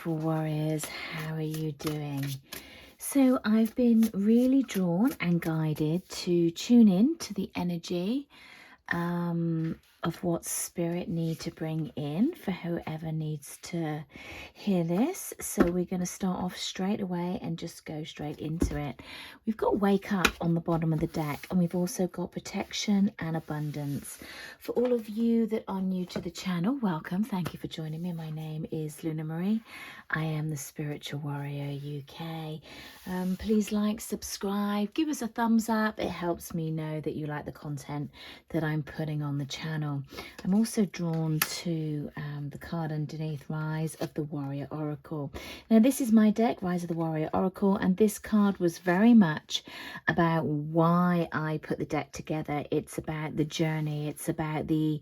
beautiful warriors, how are you doing? So I've been really drawn and guided to tune in to the energy of what spirit need to bring in for whoever needs to hear this. So we're going to start off straight away and just go straight into it. We've got wake up on the bottom of the deck, and we've also got protection and abundance. For all of you that are new to the channel, welcome. Thank you for joining me. My name is Luna Marie. I am the Spiritual Warrior UK. Please like, subscribe, give us a thumbs up. It helps me know that you like the content that I'm putting on the channel. I'm also drawn to the card underneath, Rise of the Warrior Oracle. Now this is my deck, Rise of the Warrior Oracle, and this card was very much about why I put the deck together. It's about the journey. It's about the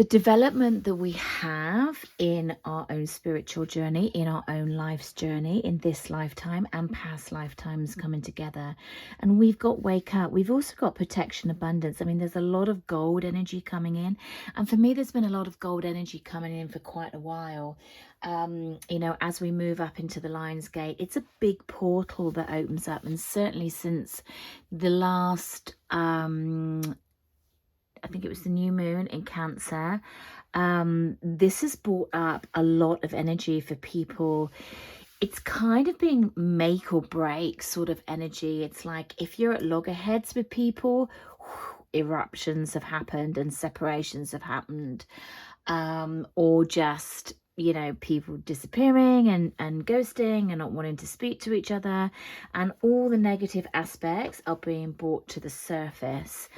development that we have in our own spiritual journey, in our own life's journey, in this lifetime and past lifetimes coming together. And we've got wake up. We've also got protection, abundance. I mean, there's a lot of gold energy coming in. And for me, there's been a lot of gold energy coming in for quite a while. You know, as we move up into the Lion's Gate, it's a big portal that opens up. And certainly since the last I think it was the new moon in Cancer, this has brought up a lot of energy for people. It's kind of being make or break sort of energy. It's like if you're at loggerheads with people, eruptions have happened and separations have happened, or just, you know, people disappearing and ghosting and not wanting to speak to each other, and all the negative aspects are being brought to the surface.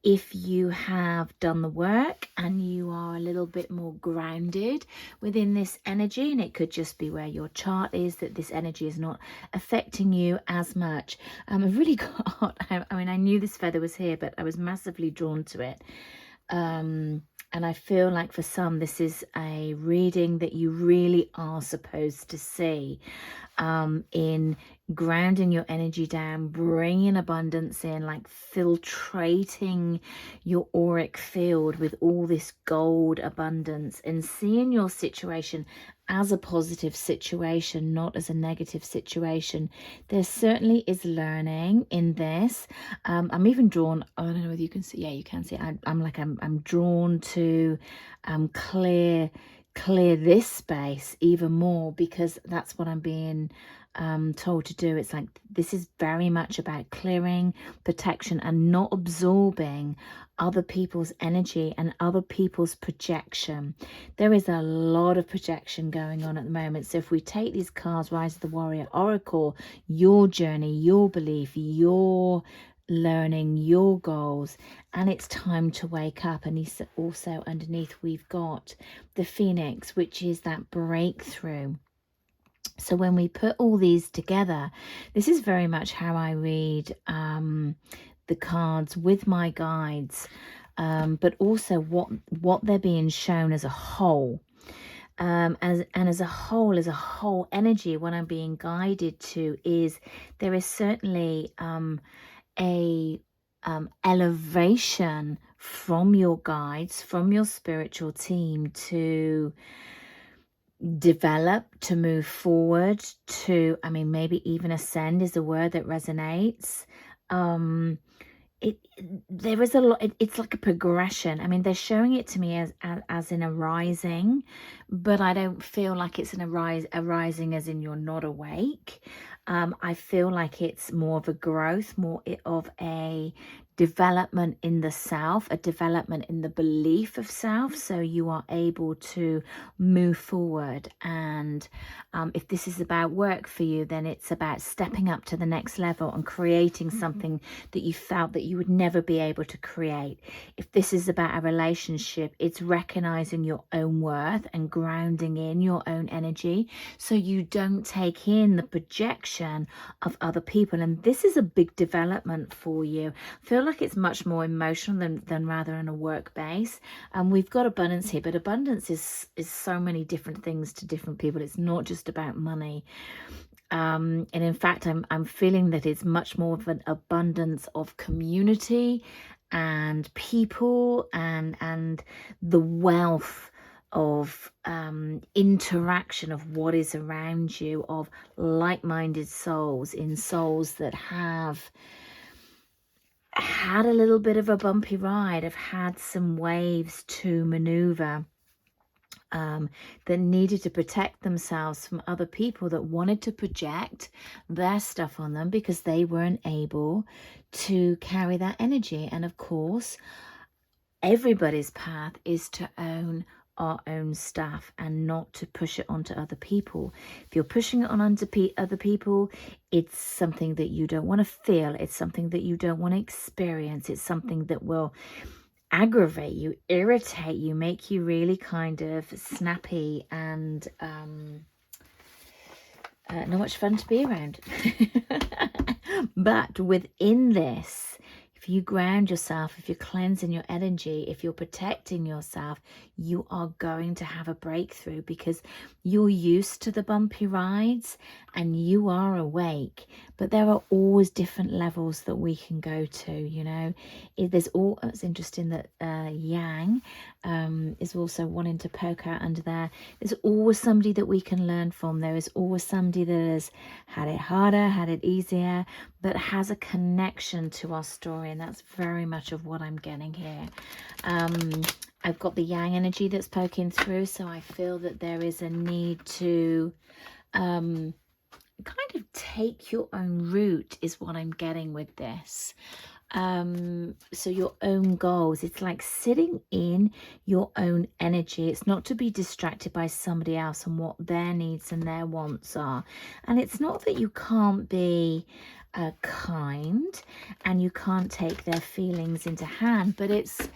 If you have done the work and you are a little bit more grounded within this energy, and it could just be where your chart is, that this energy is not affecting you as much. I've really got, I mean, I knew this feather was here, but I was massively drawn to it. And I feel like for some, this is a reading that you really are supposed to see, in grounding your energy down, bringing abundance in, like filtrating your auric field with all this gold abundance, and seeing your situation as a positive situation, not as a negative situation. There certainly is learning in this. I'm even drawn, I don't know whether you can see, yeah, you can see, I'm drawn to clear this space even more, because that's what I'm being told to do. It's like this is very much about clearing, protection, and not absorbing other people's energy and other people's projection. There is a lot of projection going on at the moment. So if we take these cards, Rise of the Warrior Oracle, your journey, your belief, your learning, your goals, and it's time to wake up. And also underneath we've got the Phoenix, which is that breakthrough. So when we put all these together, this is very much how I read the cards with my guides, but also what they're being shown as a whole. As a whole energy, what I'm being guided to is there is certainly a elevation from your guides, from your spiritual team, to develop, to move forward, to, I mean, maybe even ascend is a word that resonates. There is a lot. It's like a progression. I mean, they're showing it to me as in a rising, but I don't feel like it's a rising as in you're not awake. I feel like it's more of a growth, more of a development in the self, a development in the belief of self, so you are able to move forward. And if this is about work for you, then it's about stepping up to the next level and creating something that you felt that you would never be able to create. If this is about a relationship, it's recognizing your own worth and grounding in your own energy, so you don't take in the projection of other people. And this is a big development for you. I feel like it's much more emotional than rather in a work base. And we've got abundance here, but abundance is so many different things to different people. It's not just about money. And in fact, I'm feeling that it's much more of an abundance of community and people and the wealth interaction of what is around you, of like-minded souls, in souls that have had a little bit of a bumpy ride, have had some waves to maneuver, that needed to protect themselves from other people that wanted to project their stuff on them because they weren't able to carry that energy. And of course, everybody's path is to own our own stuff and not to push it onto other people. If you're pushing it on onto other people, it's something that you don't want to feel. It's something that you don't want to experience. It's something that will aggravate you, irritate you, make you really kind of snappy and not much fun to be around. But within this, if you ground yourself, if you're cleansing your energy, if you're protecting yourself, you are going to have a breakthrough because you're used to the bumpy rides and you are awake. But there are always different levels that we can go to, you know. It's interesting that Yang is also wanting to poke out under there. There's always somebody that we can learn from. There is always somebody that has had it harder, had it easier, but has a connection to our story. And that's very much of what I'm getting here. I've got the Yang energy that's poking through, so I feel that there is a need to kind of take your own route is what I'm getting with this. So your own goals, it's like sitting in your own energy. It's not to be distracted by somebody else and what their needs and their wants are. And it's not that you can't be kind and you can't take their feelings into hand, but it's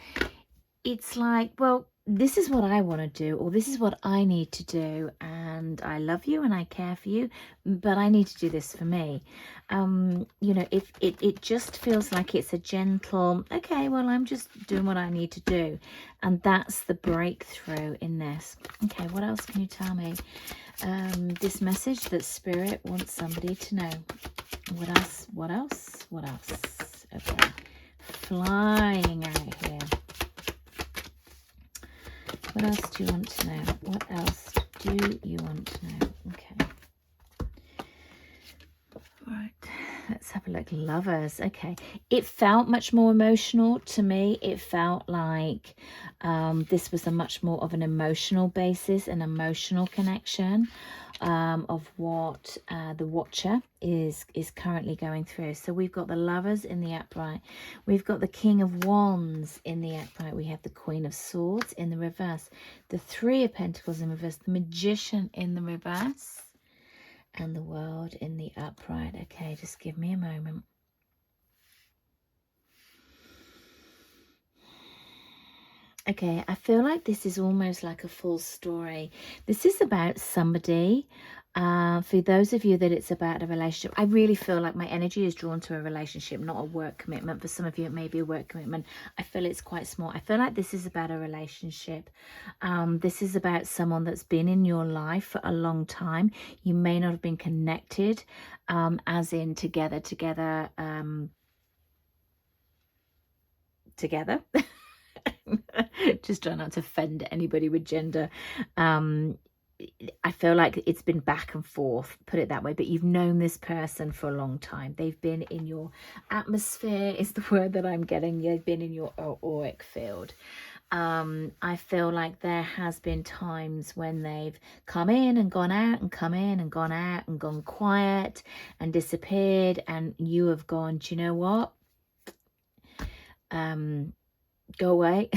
like, well, this is what I want to do, or this is what I need to do, and I love you and I care for you, but I need to do this for me. You know, if it just feels like it's a gentle, okay, well, I'm just doing what I need to do, and that's the breakthrough in this. Okay, what else can you tell me? This message that Spirit wants somebody to know. What else? What else? What else? Okay, flying out here. What else do you want to know? What else do you want to know? Okay. Right. Let's have a look. Lovers. Okay. It felt much more emotional to me. It felt like this was a much more of an emotional basis, an emotional connection of what the Watcher is currently going through. So we've got the Lovers in the upright. We've got the King of Wands in the upright. We have the Queen of Swords in the reverse. The Three of Pentacles in reverse. The Magician in the reverse. And the World in the upright. Okay, just give me a moment. Okay, I feel like this is almost like a full story. This is about somebody. For those of you that it's about a relationship, I really feel like my energy is drawn to a relationship, not a work commitment. For some of you, it may be a work commitment. I feel it's quite small. I feel like this is about a relationship. This is about someone that's been in your life for a long time. You may not have been connected, as in together. Just try not to offend anybody with gender. I feel like it's been back and forth, put it that way, but you've known this person for a long time. They've been in your atmosphere is the word that I'm getting. They've been in your auric field. I feel like there has been times when they've come in and gone out and come in and gone out and gone quiet and disappeared, and you have gone, do you know what? Go away.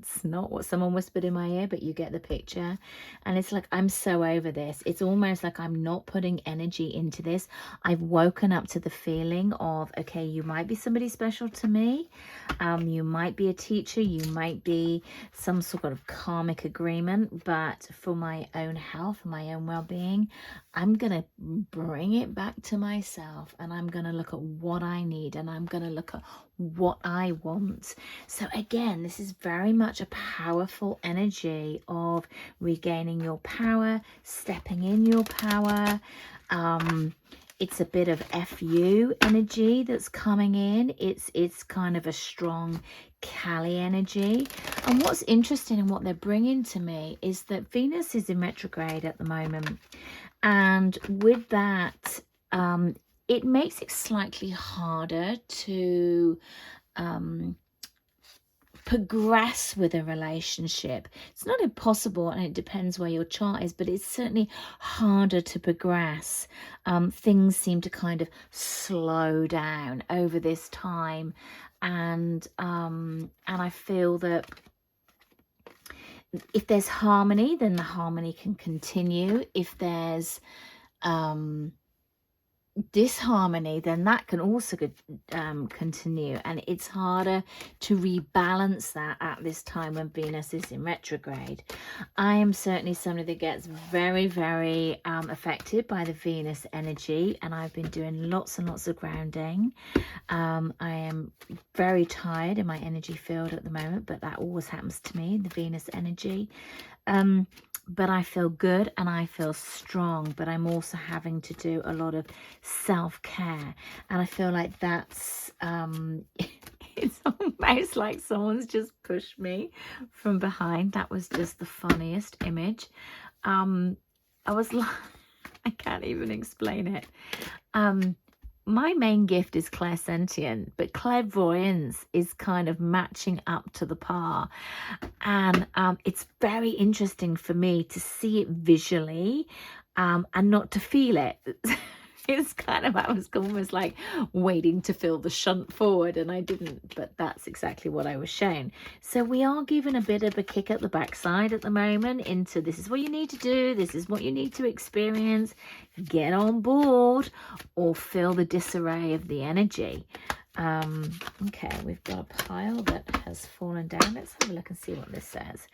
It's not what someone whispered in my ear, but you get the picture. And it's like, I'm so over this. It's almost like I'm not putting energy into this. I've woken up to the feeling of, okay, you might be somebody special to me. You might be a teacher. You might be some sort of karmic agreement. But for my own health, my own well-being, I'm going to bring it back to myself. And I'm going to look at what I need. And I'm going to look at what I want. So again, this is very much a powerful energy of regaining your power, stepping in your power. It's a bit of FU energy that's coming in. It's kind of a strong Kali energy. And what's interesting and what they're bringing to me is that Venus is in retrograde at the moment. And with that, it makes it slightly harder to progress with a relationship. It's not impossible, and it depends where your chart is, but it's certainly harder to progress. Things seem to kind of slow down over this time, and I feel that if there's harmony, then the harmony can continue. If there's disharmony, then that can also continue, and it's harder to rebalance that at this time when Venus is in retrograde. I am certainly somebody that gets very, very affected by the Venus energy, and I've been doing lots and lots of grounding. I am very tired in my energy field at the moment, but that always happens to me, the Venus energy. But I feel good and I feel strong, but I'm also having to do a lot of self-care, and I feel like that's it's almost like someone's just pushed me from behind. That was just the funniest image. I was like, I can't even explain it. My main gift is clairsentient, but clairvoyance is kind of matching up to the par. And it's very interesting for me to see it visually and not to feel it. It's kind of, I was almost like waiting to feel the shunt forward, and I didn't, but that's exactly what I was shown. So we are given a bit of a kick at the backside at the moment into this is what you need to do, this is what you need to experience, get on board, or feel the disarray of the energy. Okay, we've got a pile that has fallen down. Let's have a look and see what this says.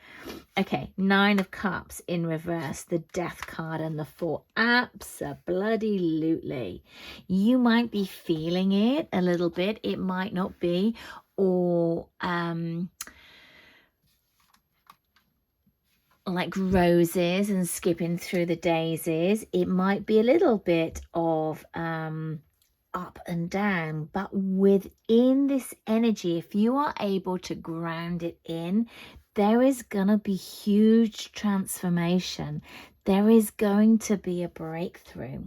Okay, 9 of Cups in reverse, the Death card, and the 4. Abso-bloody-lutely. You might be feeling it a little bit. It might not be. Or like roses and skipping through the daisies. It might be a little bit of up and down, but within this energy, if you are able to ground it in, there is gonna be huge transformation. There is going to be a breakthrough,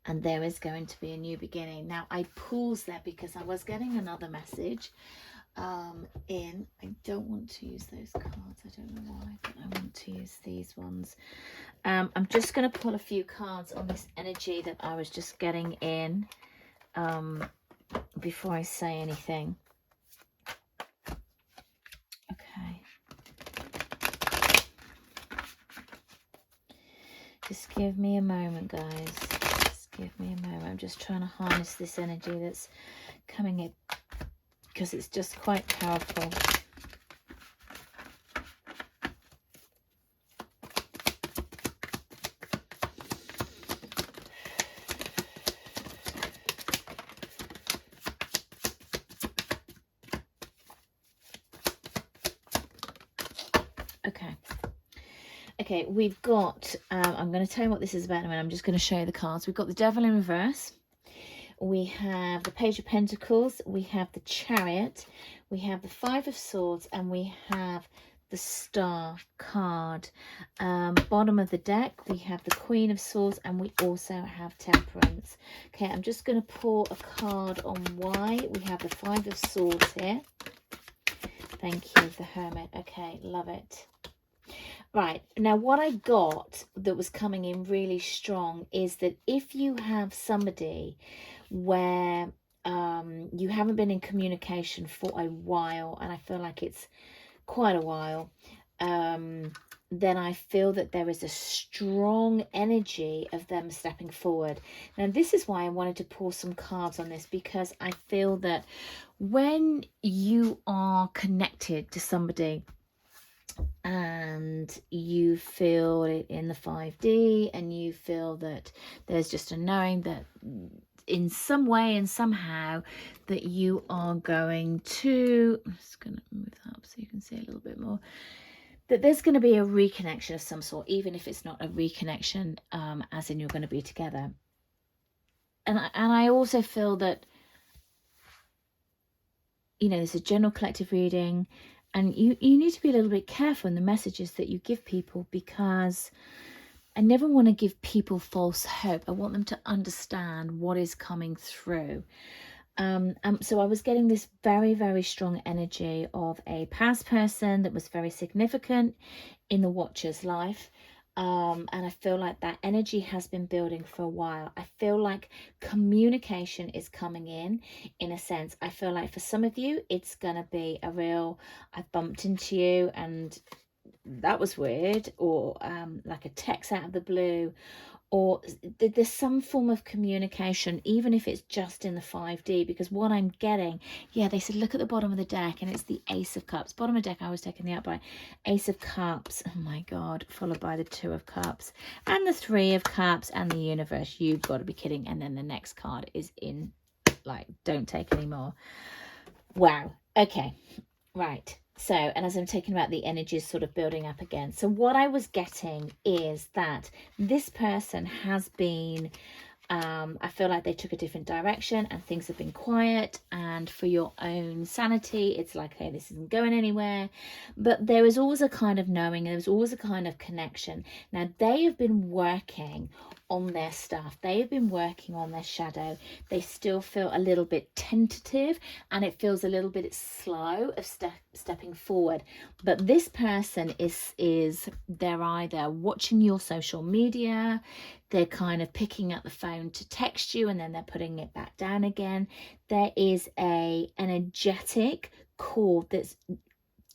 and there is going to be a new beginning. Now I paused there because I was getting another message in. I don't want to use those cards, I don't know why, but I want to use these ones. I'm just going to pull a few cards on this energy that I was just getting in before I say anything. Okay, just give me a moment, guys. Just give me a moment. I'm just trying to harness this energy that's coming in, because it's just quite powerful. Okay, we've got, I'm going to tell you what this is about in a minute. I'm just going to show you the cards. We've got the Devil in reverse. We have the Page of Pentacles. We have the Chariot. We have the 5 of Swords. And we have the Star card. Bottom of the deck, we have the Queen of Swords. And we also have Temperance. Okay, I'm just going to pull a card on why we have the 5 of Swords here. Thank you, the Hermit. Okay, love it. Right, now what I got that was coming in really strong is that if you have somebody where you haven't been in communication for a while, and I feel like it's quite a while, then I feel that there is a strong energy of them stepping forward. Now this is why I wanted to pull some cards on this, because I feel that when you are connected to somebody and you feel it in the 5D, and you feel that there's just a knowing that in some way and somehow that you are going to, I'm just going to move that up so you can see a little bit more, that there's going to be a reconnection of some sort, even if it's not a reconnection as in you're going to be together. And I also feel that you know, there's a general collective reading, and you need to be a little bit careful in the messages that you give people, because I never want to give people false hope. I want them to understand what is coming through. So I was getting this very, very strong energy of a past person that was very significant in the watcher's life. And I feel like that energy has been building for a while. I feel like communication is coming in a sense. I feel like for some of you, it's going to be a real, I've bumped into you and that was weird, or like a text out of the blue, or there's some form of communication, even if it's just in the 5D, because what I'm getting, yeah, they said look at the bottom of the deck and it's the Ace of Cups. Bottom of the deck, I was taking the upright. Ace of Cups, oh my God, followed by the Two of Cups and the Three of Cups and the Universe. You've got to be kidding. And then the next card is in, like, don't take any more. Wow. Okay. Right. So, and as I'm talking about the energies sort of building up again. So what I was getting is that this person has been, I feel like they took a different direction and things have been quiet, and for your own sanity, it's like, hey, this isn't going anywhere. But there is always a kind of knowing, there's always a kind of connection. Now, they have been working on their stuff. They have been working on their shadow. They still feel a little bit tentative, and it feels a little bit slow of stepping forward. But this person is they're either watching your social media, they're kind of picking up the phone to text you, and then they're putting it back down again. There is a energetic cord that's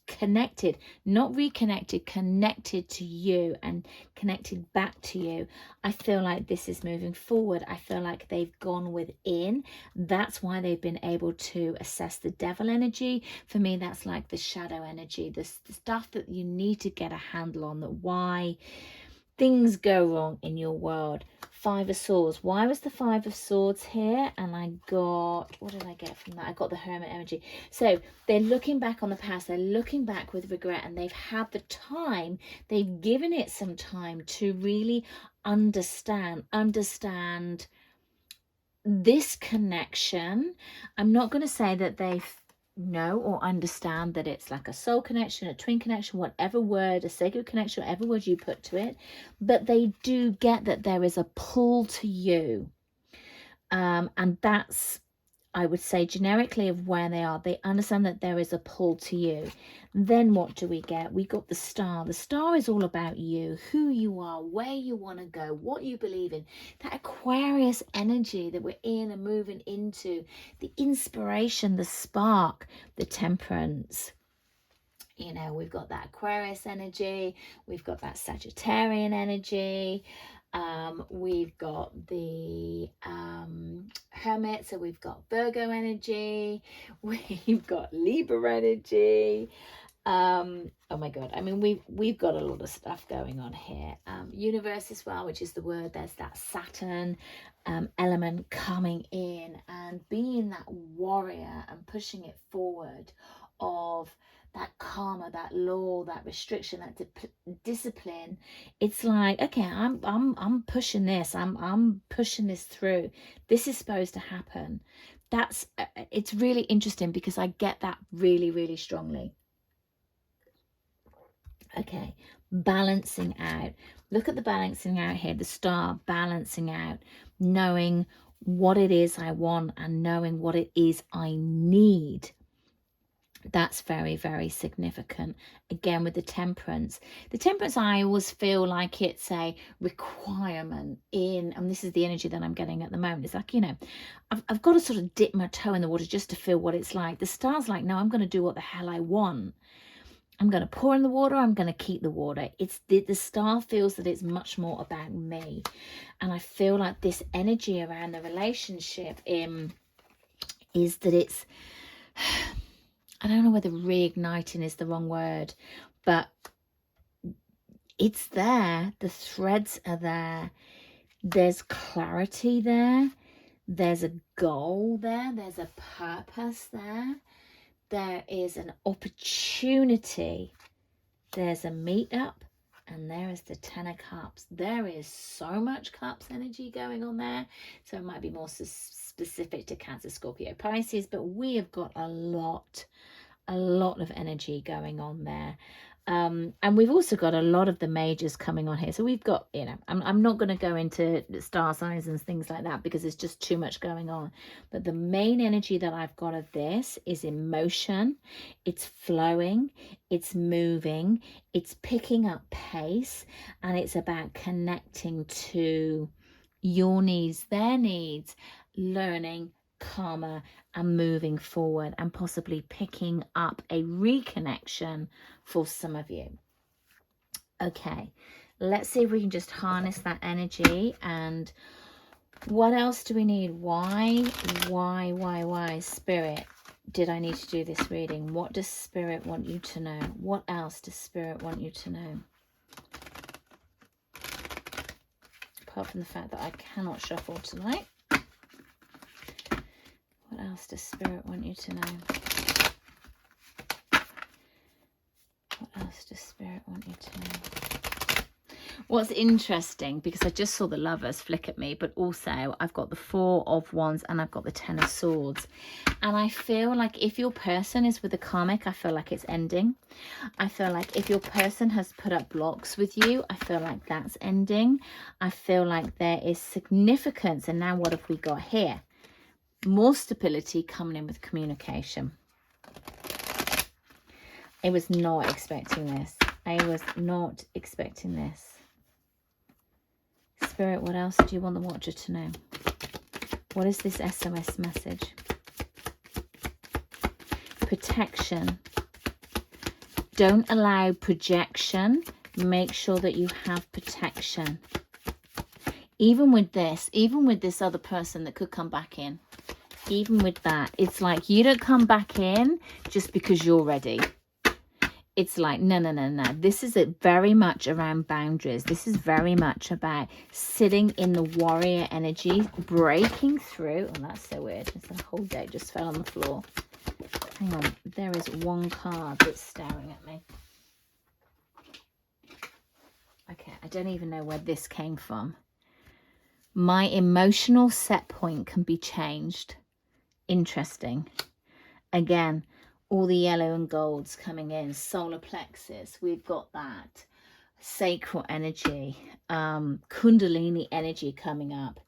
connected, not reconnected, connected to you and connected back to you. I feel like this is moving forward. I feel like they've gone within. That's why they've been able to assess the devil energy. For me, that's like the shadow energy, the stuff that you need to get a handle on, that why things go wrong in your world. Five of Swords. Why was the Five of Swords here? And I got, what did I get from that? I got the Hermit energy. So they're looking back on the past. They're looking back with regret, and they've had the time. They've given it some time to really understand this connection. I'm not going to say that they know or understand that it's like a soul connection, a twin connection, whatever word, a sacred connection, whatever word you put to it, but they do get that there is a pull to you, and that's, I would say, generically of where they are. They understand that there is a pull to you. Then what do we get? We got the Star. The Star is all about you, who you are, where you want to go, what you believe in. That Aquarius energy that we're in and moving into, the inspiration, the spark, the Temperance. You know, we've got that Aquarius energy, we've got that Sagittarian energy, we've got the Hermit, so we've got Virgo energy, we've got Libra energy. Oh my God, I mean, we've got a lot of stuff going on here. Universe as well, which is the word. There's that Saturn element coming in and being that warrior and pushing it forward of that karma, that law, that restriction, that discipline. It's like, okay, I'm pushing this. I'm pushing this through. This is supposed to happen. That's it's really interesting because I get that really, really strongly. Okay, balancing out. Look at the balancing out here, the Star, balancing out, knowing what it is I want and knowing what it is I need. That's very, very significant. Again, with the Temperance. The Temperance, I always feel like it's a requirement in, and this is the energy that I'm getting at the moment. It's like, you know, I've got to sort of dip my toe in the water just to feel what it's like. The Star's like, no, I'm going to do what the hell I want. I'm going to pour in the water, I'm going to keep the water. It's the Star feels that it's much more about me. And I feel like this energy around the relationship is that it's, I don't know whether reigniting is the wrong word, but it's there. The threads are there. There's clarity there. There's a goal there. There's a purpose there. There is an opportunity. There's a meetup, And there is the Ten of Cups. There is so much Cups energy going on there. So it might be more specific to Cancer, Scorpio, Pisces, but we have got a lot of energy going on there. And we've also got a lot of the majors coming on here. So we've got, you know, I'm not going to go into star signs and things like that because there's just too much going on. But the main energy that I've got of this is emotion. It's flowing, it's moving, it's picking up pace, and it's about connecting to your needs, their needs, learning, karma, and moving forward, and possibly picking up a reconnection for some of you. Okay, let's see if we can just harness that energy. And what else do we need? Why Spirit, did I need to do this reading? What does Spirit want you to know? What else does Spirit want you to know? Apart from the fact that I cannot shuffle tonight. What else does Spirit want you to know? What else does Spirit want you to know? What's interesting, because I just saw the Lovers flick at me, but also I've got the Four of Wands and I've got the Ten of Swords. And I feel like if your person is with the karmic, I feel like it's ending. I feel like if your person has put up blocks with you, I feel like that's ending. I feel like there is significance. And now what have we got here? More stability coming in with communication. I was not expecting this. I was not expecting this. Spirit, what else do you want the watcher to know? What is this SOS message? Protection. Don't allow projection. Make sure that you have protection. Even with this other person that could come back in. Even with that, it's like you don't come back in just because you're ready. It's like, no. This is very much around boundaries. This is very much about sitting in the warrior energy, breaking through. Oh, that's so weird. It's the whole deck just fell on the floor. Hang on. There is one card that's staring at me. Okay, I don't even know where this came from. My emotional set point can be changed. Interesting. Again, all the yellow and golds coming in. Solar plexus, we've got that. Sacral energy, kundalini energy coming up.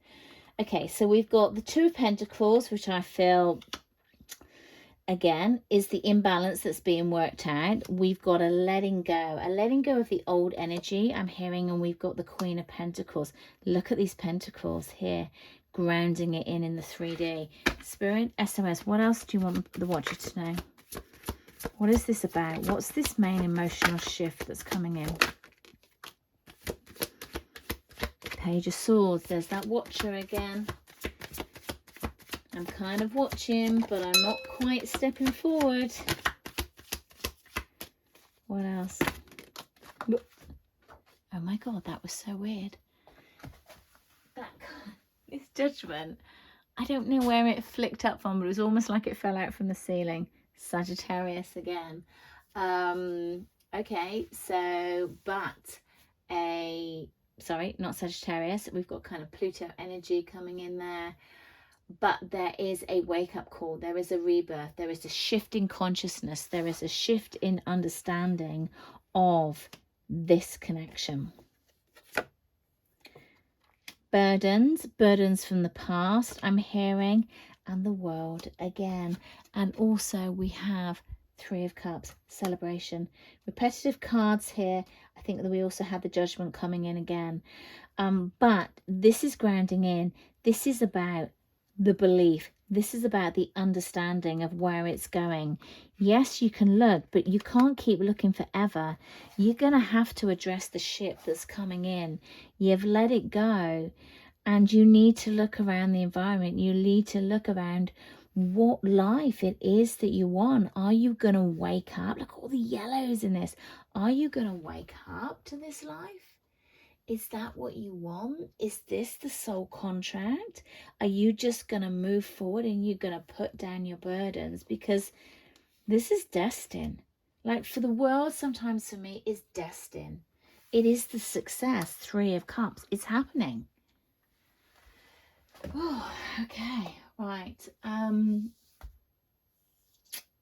Okay, so we've got the Two of Pentacles, which I feel, again, is the imbalance that's being worked out. We've got a letting go of the old energy, I'm hearing, and we've got the Queen of Pentacles. Look at these pentacles here, grounding it in the 3D. Spirit, SOS, what else do you want the watcher to know? What is this about? What's this main emotional shift that's coming in? Page of Swords, there's that watcher again. I'm kind of watching, but I'm not quite stepping forward. What else? Oh my God, that was so weird. This Judgment, I don't know where it flicked up from, but it was almost like it fell out from the ceiling. Sagittarius again. Okay, so, sorry, not Sagittarius. We've got kind of Pluto energy coming in there. But there is a wake-up call. There is a rebirth. There is a shift in consciousness. There is a shift in understanding of this connection. Burdens from the past, I'm hearing, and the world again. And also we have Three of Cups, celebration. Repetitive cards here. I think that we also have the Judgment coming in again. But this is grounding in. This is about the belief. This is about the understanding of where it's going. Yes, you can look, but you can't keep looking forever. You're going to have to address the ship that's coming in. You've let it go, and you need to look around the environment. You need to look around what life it is that you want. Are you going to wake up? Look at all the yellows in this. Are you going to wake up to this life? Is that what you want? Is this the soul contract? Are you just going to move forward and you're going to put down your burdens? Because this is destined. Like, for the world, sometimes for me, is destined. It is the success. 3 of Cups. It's happening. Oh, okay. Right.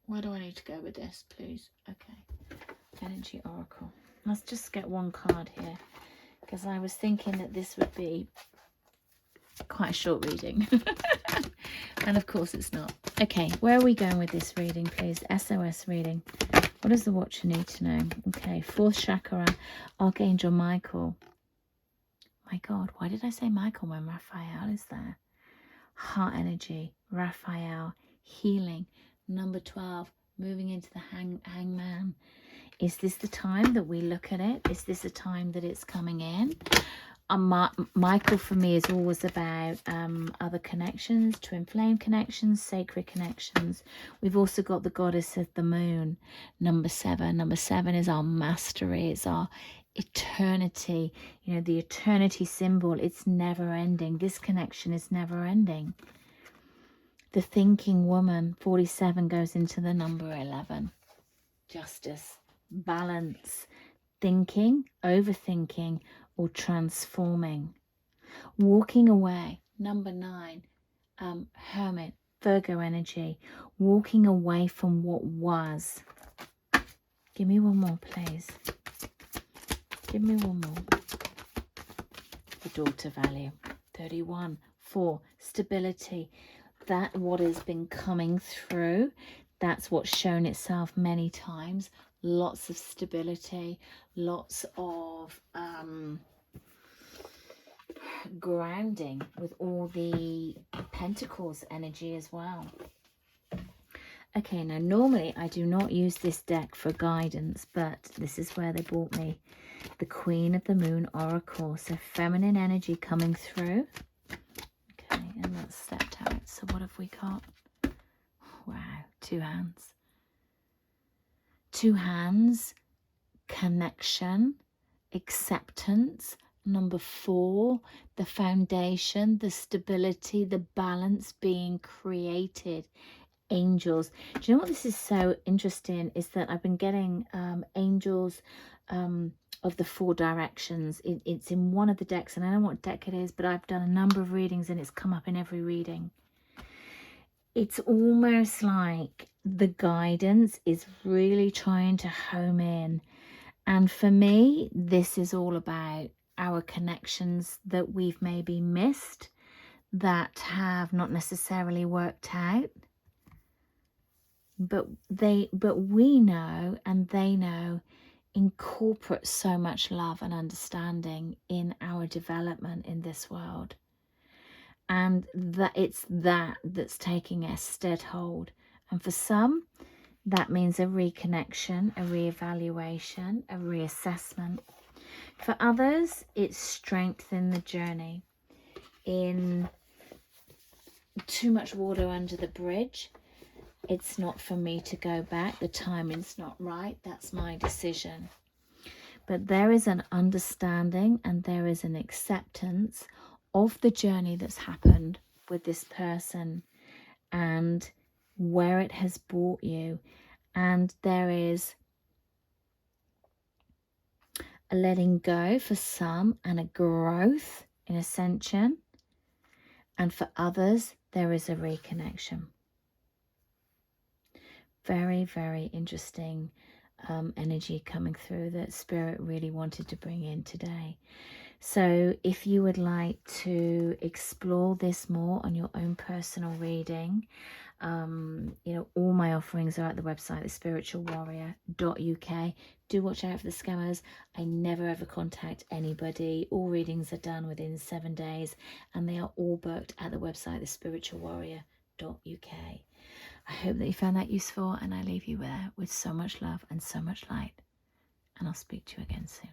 Where do I need to go with this, please? Okay. Energy Oracle. Let's just get one card here, because I was thinking that this would be quite a short reading. And of course it's not. Okay, where are we going with this reading, please? SOS reading. What does the watcher need to know? Okay, 4th chakra, Archangel Michael. My God, why did I say Michael when Raphael is there? Heart energy, Raphael, healing. Number 12, moving into the hangman. Is this the time that we look at it? Is this a time that it's coming in? Michael for me is always about other connections, twin flame connections, sacred connections. We've also got the goddess of the moon, number 7. Number 7 is our mastery. It's our eternity. You know, the eternity symbol. It's never ending. This connection is never ending. The thinking woman, 47, goes into the number 11. Justice, balance, thinking, overthinking, or transforming. Walking away, number 9, Hermit, Virgo energy, walking away from what was. Give me one more, please. Give me one more. The Daughter value, 31, 4, stability. That what has been coming through, that's what's shown itself many times. Lots of stability, lots of grounding with all the Pentacles energy as well. Okay, now normally I do not use this deck for guidance, but this is where they brought me the Queen of the Moon Oracle. So feminine energy coming through. Okay, and that's stepped out. So what have we got? Wow, 2 hands. 2 hands, connection, acceptance. Number 4, the foundation, the stability, the balance being created. Angels. Do you know what this is so interesting is that I've been getting angels of the 4 directions. It's in one of the decks, and I don't know what deck it is, but I've done a number of readings and it's come up in every reading. It's almost like the guidance is really trying to home in. And for me, this is all about our connections that we've maybe missed, that have not necessarily worked out. But we know, and they know, incorporate so much love and understanding in our development in this world. And that it's that's taking a stead hold. And for some, that means a reconnection, a reevaluation, a reassessment. For others, it's strength in the journey. In too much water under the bridge, it's not for me to go back. The timing's not right. That's my decision. But there is an understanding and there is an acceptance of the journey that's happened with this person and where it has brought you. And there is a letting go for some and a growth in ascension. And for others, there is a reconnection. Very, very interesting energy coming through that Spirit really wanted to bring in today. So if you would like to explore this more on your own personal reading, you know, all my offerings are at the website, thespiritualwarrior.uk. Do watch out for the scammers. I never ever contact anybody. All readings are done within 7 days, and they are all booked at the website, thespiritualwarrior.uk. I hope that you found that useful, and I leave you there with so much love and so much light. And I'll speak to you again soon.